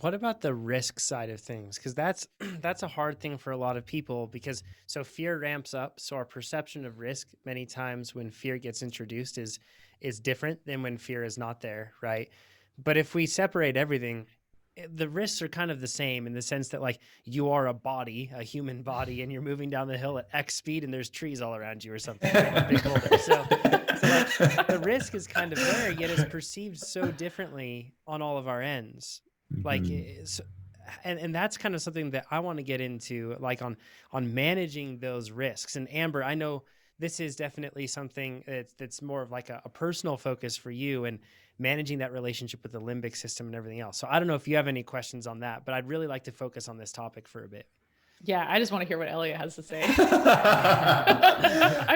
What about the risk side of things? Because that's that's a hard thing for a lot of people because so fear ramps up. So our perception of risk many times when fear gets introduced is different than when fear is not there, right? But if we separate everything, the risks are kind of the same in the sense that like you are a body, a human body, and you're moving down the hill at X speed and there's trees all around you or something, right? A big boulder. So like the risk is kind of there, yet it's perceived so differently on all of our ends. Like Mhm. it's, and that's kind of something that I want to get into, like on managing those risks. And Amber, I know this is definitely something that's more of like a personal focus for you and managing that relationship with the limbic system and everything else. So I don't know if you have any questions on that, but I'd really like to focus on this topic for a bit. Yeah, I just want to hear what Eliot has to say. I'm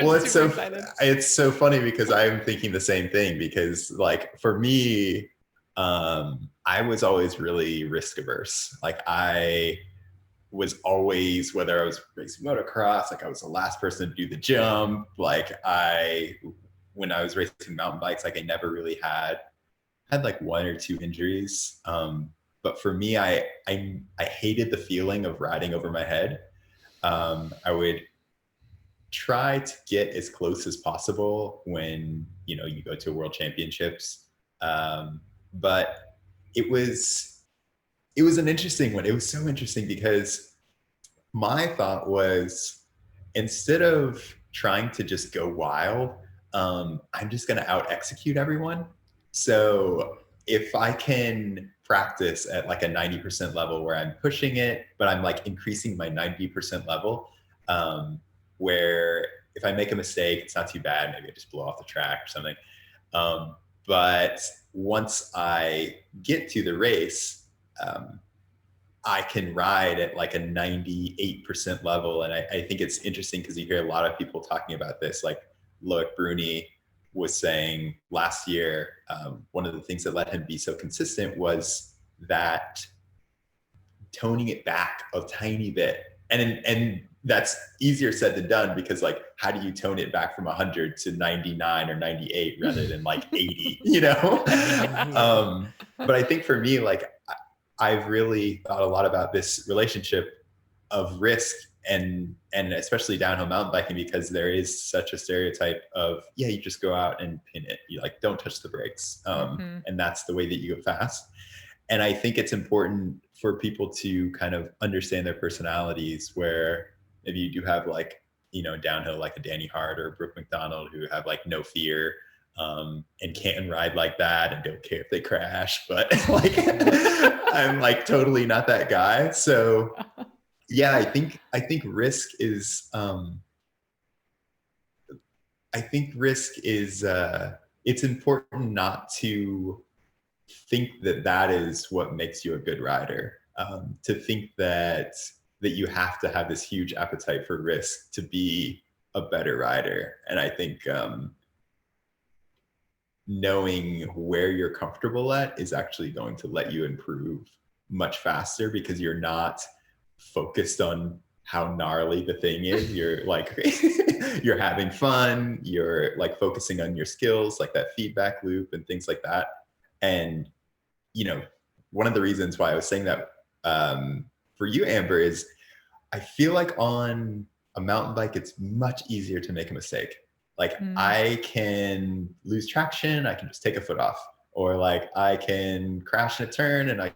Well, super excited. it's so funny because I'm thinking the same thing because like for me, I was always really risk averse. Like I was always, whether I was racing motocross, like I was the last person to do the jump. When I was racing mountain bikes, like I never really had like one or two injuries. But for me, I hated the feeling of riding over my head. I would try to get as close as possible when you go to world championships. But it was an interesting one. It was so interesting because my thought was instead of trying to just go wild, I'm just going to out execute everyone. So if I can practice at like a 90% level where I'm pushing it, but I'm like increasing my 90% level, where if I make a mistake, it's not too bad. Maybe I just blow off the track or something. But once I get to the race, I can ride at like a 98% level. And I think it's interesting because you hear a lot of people talking about this, like Loic Bruni was saying last year, one of the things that let him be so consistent was that toning it back a tiny bit. And that's easier said than done because like, how do you tone it back from 100 to 99 or 98 rather than like 80, But I think for me, like I've really thought a lot about this relationship of risk and especially downhill mountain biking because there is such a stereotype of, yeah, you just go out and pin it. You like, don't touch the brakes. And that's the way that you go fast. And I think it's important for people to kind of understand their personalities where maybe you do have like, downhill, like a Danny Hart or Brooke McDonald who have like no fear and can ride like that and don't care if they crash. But like, I'm like totally not that guy. So yeah, I think risk is, it's important not to think that is what makes you a good rider. To think that you have to have this huge appetite for risk to be a better rider. And I think knowing where you're comfortable at is actually going to let you improve much faster because you're not focused on how gnarly the thing is. You're like, you're having fun. You're like focusing on your skills, like that feedback loop and things like that. And, one of the reasons why I was saying that for you, Amber, is I feel like on a mountain bike, it's much easier to make a mistake. Like I can lose traction. I can just take a foot off, or like I can crash in a turn and I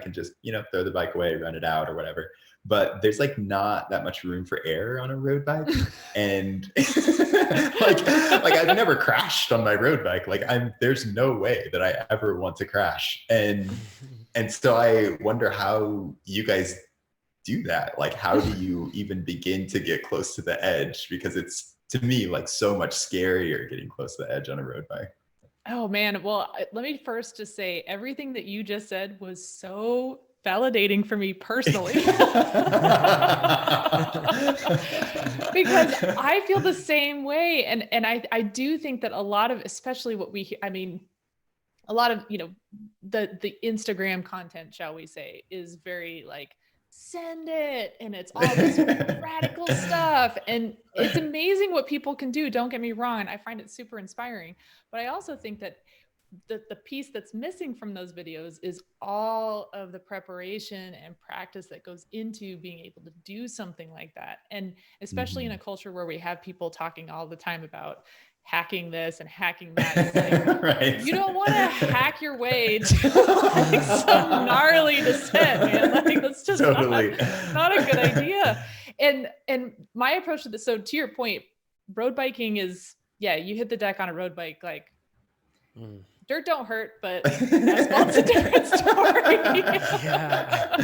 can just, throw the bike away, run it out or whatever. But there's like not that much room for error on a road bike. And like I've never crashed on my road bike. Like there's no way that I ever want to crash. And so I wonder how you guys do that. Like, how do you even begin to get close to the edge? Because it's, to me, like so much scarier getting close to the edge on a road bike. Oh man. Well, let me first just say everything that you just said was so validating for me personally. Because I feel the same way. And I do think that a lot of, especially what a lot of, the Instagram content, shall we say, is very like, send it. And it's all this radical stuff. And it's amazing what people can do. Don't get me wrong. I find it super inspiring. But I also think that the piece that's missing from those videos is all of the preparation and practice that goes into being able to do something like that. And especially in a culture where we have people talking all the time about hacking this and hacking that, it's like, right. you don't want to hack your way to like some gnarly descent, man. Like that's just Totally not a good idea. And my approach to this, so to your point, road biking is, yeah, you hit the deck on a road bike, like dirt don't hurt, but asphalt's a different story. Yeah.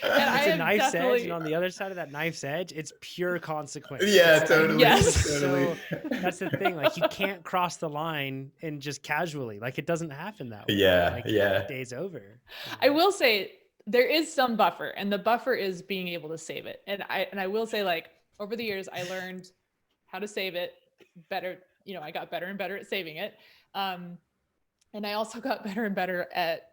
It's a knife's edge, and on the other side of that knife's edge, it's pure consequence. Yeah, It's totally. Yes. Totally. So that's the thing. Like you can't cross the line and just casually. Like it doesn't happen that way. Yeah, like, yeah. Day's over. I will say there is some buffer, and the buffer is being able to save it. And I will say, like, over the years, I learned how to save it better. You know, I got better and better at saving it. And I also got better and better at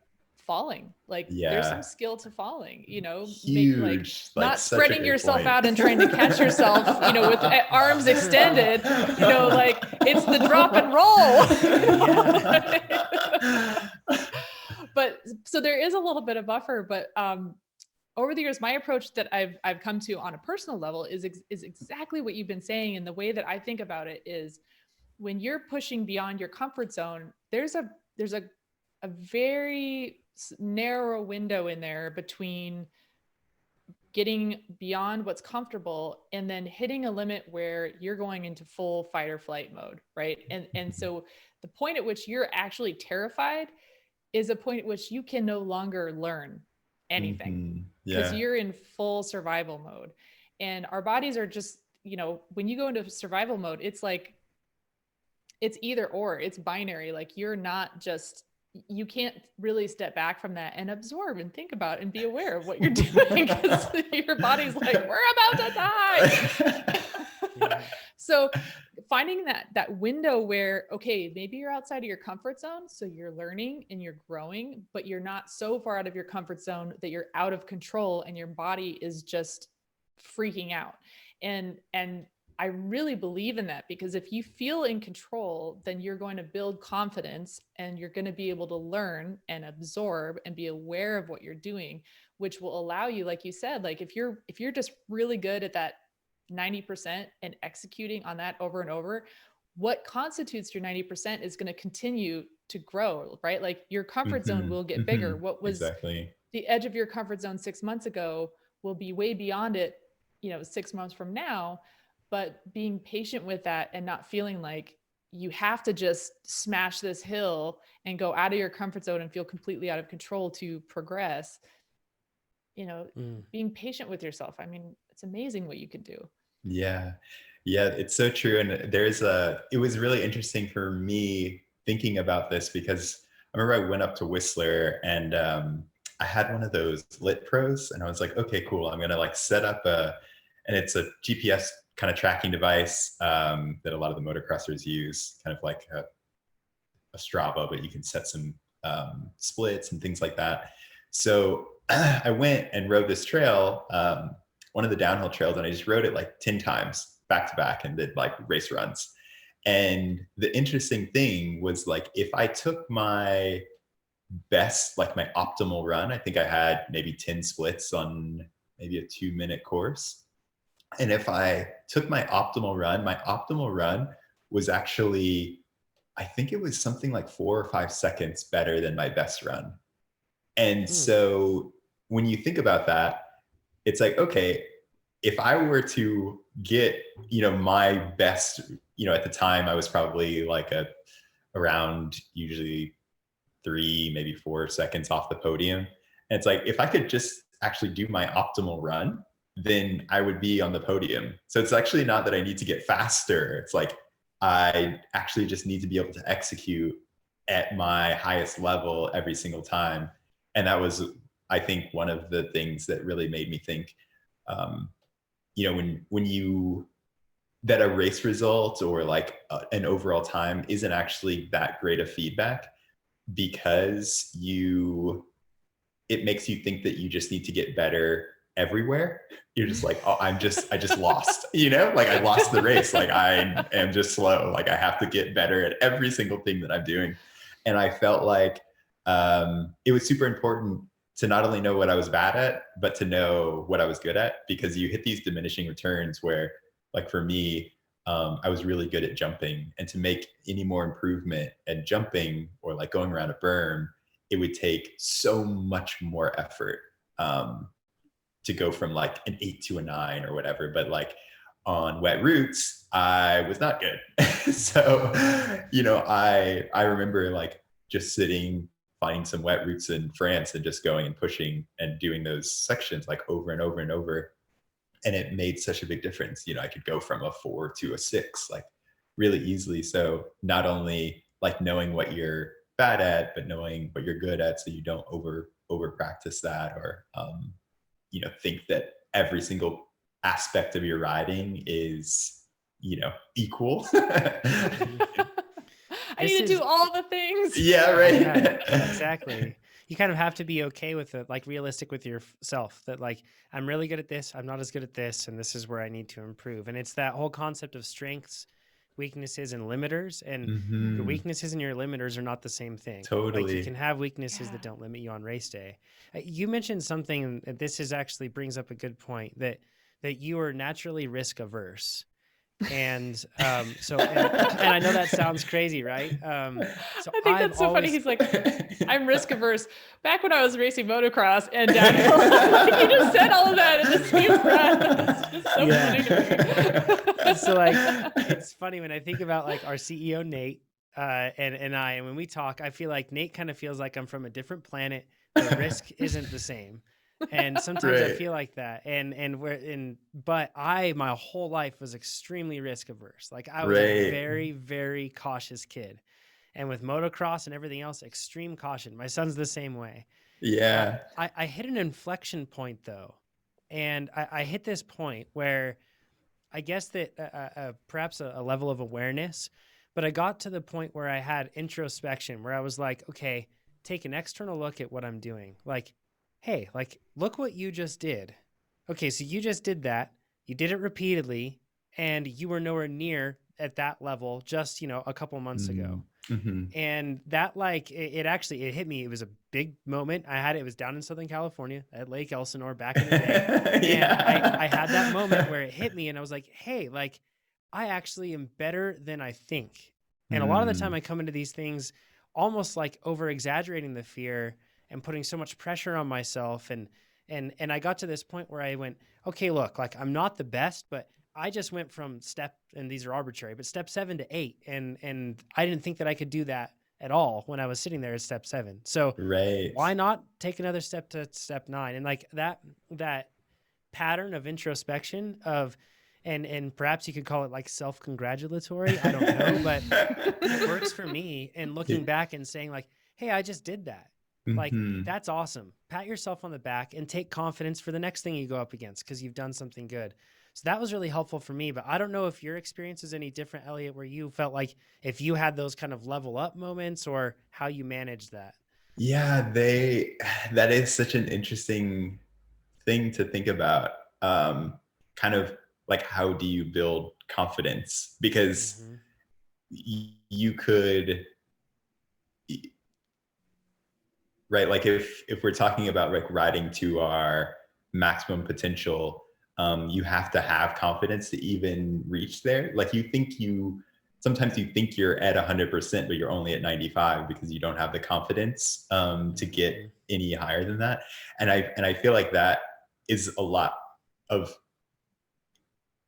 falling. Like there's some skill to falling, you know, Huge, like not spreading yourself out and trying to catch yourself, you know, with arms extended, you know, like it's the drop and roll. But so there is a little bit of buffer, but over the years, my approach that I've come to on a personal level is exactly what you've been saying. And the way that I think about it is when you're pushing beyond your comfort zone, there's a very narrow window in there between getting beyond what's comfortable and then hitting a limit where you're going into full fight or flight mode, right? And so the point at which you're actually terrified is a point at which you can no longer learn anything because you're in full survival mode. And our bodies are just, you know, when you go into survival mode, it's like, it's either or, it's binary. Like you're not just, you can't really step back from that and absorb and think about and be aware of what you're doing because your body's like, we're about to die. Yeah. So finding that window where, okay, maybe you're outside of your comfort zone. So you're learning and you're growing, but you're not so far out of your comfort zone that you're out of control and your body is just freaking out. And I really believe in that because if you feel in control, then you're going to build confidence and you're going to be able to learn and absorb and be aware of what you're doing, which will allow you, like you said, like if you're just really good at that 90% and executing on that over and over, what constitutes your 90% is going to continue to grow, right? Like your comfort zone will get bigger. What was the edge of your comfort zone 6 months ago will be way beyond it, you know, 6 months from now. But being patient with that and not feeling like you have to just smash this hill and go out of your comfort zone and feel completely out of control to progress, you know, being patient with yourself. I mean, it's amazing what you can do. Yeah. Yeah, it's so true. And it was really interesting for me thinking about this because I remember I went up to Whistler and I had one of those Lit Pros and I was like, okay, cool. I'm going to like set up and it's a GPS kind of tracking device that a lot of the motocrossers use, kind of like a Strava, but you can set some splits and things like that. So I went and rode this trail, one of the downhill trails, and I just rode it like 10 times back to back and did like race runs. And the interesting thing was like, if I took my best, like my optimal run, I think I had maybe 10 splits on maybe a 2-minute course. And if I took my optimal run was actually, I think it was something like 4 or 5 seconds better than my best run. And so when you think about that, it's like, okay, if I were to get, you know, my best, you know, at the time I was probably like around usually 3, maybe 4 seconds off the podium. And it's like, if I could just actually do my optimal run, then I would be on the podium. So it's actually not that I need to get faster. It's like, I actually just need to be able to execute at my highest level every single time. And that was, I think, one of the things that really made me think, you know, when that a race result or like an overall time isn't actually that great of feedback because it makes you think that you just need to get better everywhere. You're just like, oh, I just lost, you know, like I lost the race. Like I am just slow. Like I have to get better at every single thing that I'm doing. And I felt like it was super important to not only know what I was bad at, but to know what I was good at, because you hit these diminishing returns where, like for me, I was really good at jumping, and to make any more improvement at jumping or like going around a berm, it would take so much more effort to go from like an 8 to a 9 or whatever. But like on wet routes, I was not good. So, you know, I remember like just sitting, finding some wet routes in France and just going and pushing and doing those sections like over and over and over. And it made such a big difference. You know, I could go from a 4 to a 6 like really easily. So not only like knowing what you're bad at, but knowing what you're good at, so you don't over practice that, or you know, think that every single aspect of your riding is, you know, equal. I need to do all the things. Yeah, right. Yeah, exactly. You kind of have to be okay with it, like realistic with yourself, that like, I'm really good at this, I'm not as good at this, and this is where I need to improve. And it's that whole concept of strengths, weaknesses, and limiters. And your weaknesses and your limiters are not the same thing. Totally. Like you can have weaknesses that don't limit you on race day. You mentioned something, and this is actually brings up a good point, that you are naturally risk averse. And so and I know that sounds crazy, right? So I think that's so funny. He's like, I'm risk averse. Back when I was racing motocross and downhill, like, you just said all of that in the same breath. It's just so funny to me. So like, it's funny when I think about like our CEO Nate and when we talk, I feel like Nate kind of feels like I'm from a different planet. The risk isn't the same. And sometimes I feel like that. But I, my whole life was extremely risk averse. Like I was a very, very cautious kid. And with motocross and everything else, extreme caution. My son's the same way. Yeah. I hit an inflection point though. And I hit this point where I guess that perhaps a level of awareness, but I got to the point where I had introspection, where I was like, okay, take an external look at what I'm doing. Like, hey, like, look what you just did. Okay, so you just did that. You did it repeatedly, and you were nowhere near at that level just, you know, a couple months ago. And that, like, it hit me. It was a big moment. It was down in Southern California at Lake Elsinore back in the day. And I had that moment where it hit me, and I was like, hey, like, I actually am better than I think. And a lot of the time I come into these things almost like over exaggerating the fear and putting so much pressure on myself. And I got to this point where I went, okay, look, like I'm not the best, but I just went from and these are arbitrary, but step 7 to 8. And I didn't think that I could do that at all when I was sitting there at step 7. So why not take another step to step 9? And like that pattern of introspection and perhaps you could call it like self-congratulatory. I don't know, but it works for me. And looking back and saying like, hey, I just did that. Like, that's awesome. Pat yourself on the back and take confidence for the next thing you go up against, because you've done something good. So that was really helpful for me. But I don't know if your experience is any different, Eliot, where you felt like if you had those kind of level up moments or how you managed that. Yeah, that is such an interesting thing to think about. Kind of like, how do you build confidence? Because you could, right? Like if we're talking about like riding to our maximum potential, you have to have confidence to even reach there. Like sometimes you think you're at 100%, but you're only at 95 because you don't have the confidence to get any higher than that. And I feel like that is a lot of,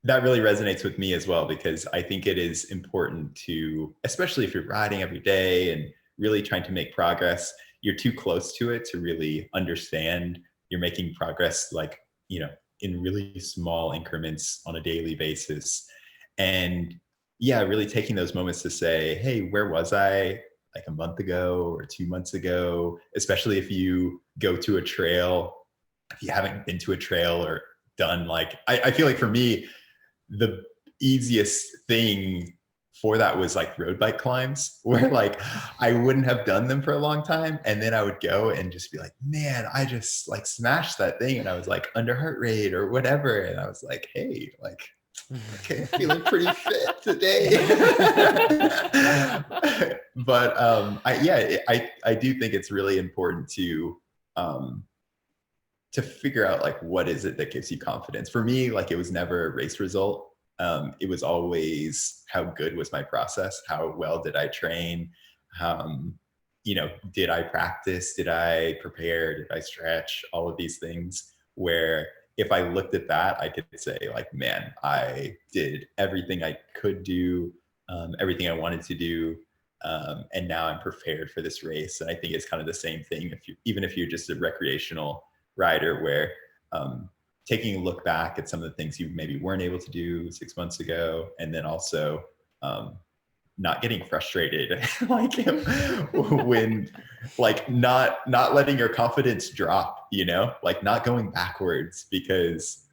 that really resonates with me as well, because I think it is important to, especially if you're riding every day and really trying to make progress, you're too close to it to really understand you're making progress, like, you know, in really small increments on a daily basis. And yeah, really taking those moments to say, hey, where was I like a month ago or 2 months ago? Especially if you go to a trail, if you haven't been to a trail or done, like, I feel like for me, the easiest thing for that was like road bike climbs, where like I wouldn't have done them for a long time, and then I would go and just be like, man, I just like smashed that thing, and I was like under heart rate or whatever, and I was like, hey, like okay, feeling pretty fit today. But I do think it's really important to figure out like what is it that gives you confidence. For me, like it was never a race result. It was always how good was my process, how well did I train, did I practice, did I prepare, did I stretch, all of these things. Where if I looked at that, I could say like, man, I did everything I could do, everything I wanted to do. And now I'm prepared for this race. And I think it's kind of the same thing even if you're just a recreational rider, where taking a look back at some of the things you maybe weren't able to do 6 months ago, and then also not getting frustrated like when like not letting your confidence drop, like not going backwards because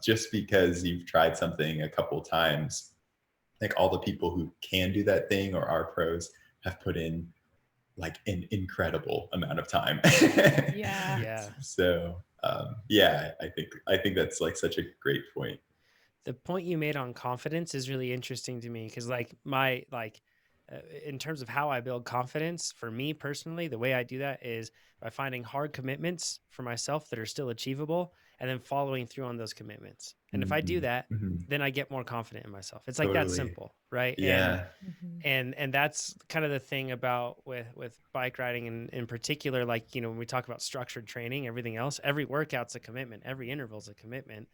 just because you've tried something a couple times, like all the people who can do that thing or are pros have put in like an incredible amount of time. Yeah. Yeah. So I think that's like such a great point. The point you made on confidence is really interesting to me because in terms of how I build confidence for me personally, the way I do that is by finding hard commitments for myself that are still achievable and then following through on those commitments. And if I do that, then I get more confident in myself. It's like that simple, right? Yeah. And that's kind of the thing about with bike riding, and in particular, like, when we talk about structured training, everything else, every workout's a commitment, every interval's a commitment,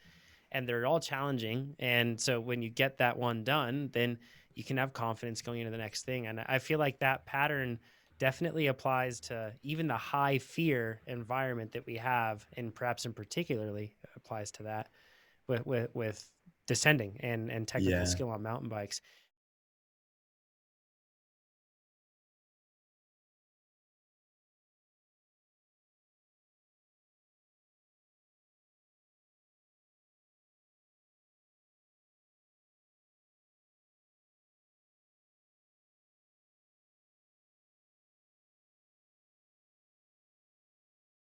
and they're all challenging. And so when you get that one done, then you can have confidence going into the next thing. And I feel like that pattern definitely applies to even the high fear environment that we have, and perhaps in particularly applies to that with descending and technical skill on mountain bikes.